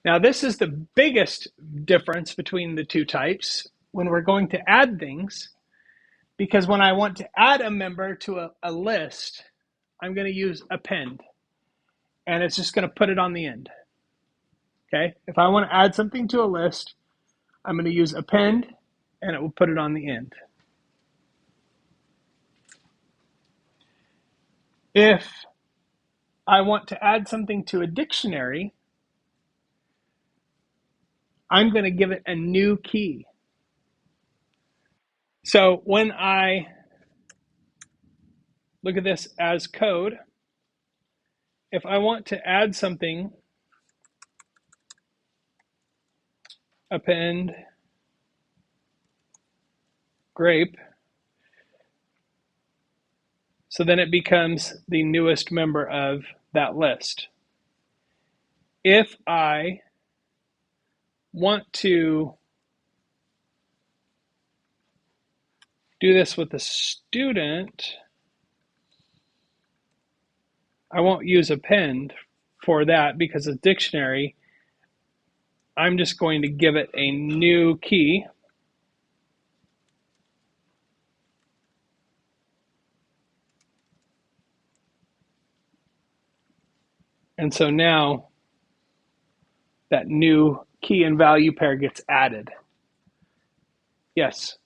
Now, this is the biggest difference between the two types when we're going to add things, because when I want to add a member to a list, I'm going to use append, and it's just going to put it on the end. Okay? If I want to add something to a list, I'm going to use append, and it will put it on the end. If I want to add something to a dictionary, I'm going to give it a new key. So when I look at this as code, if I want to add something, append grape, so then it becomes the newest member of that list. If I want to do this with a student, I won't use append for that because a dictionary, I'm just going to give it a new key. And so now that new key and value pair gets added. Yes.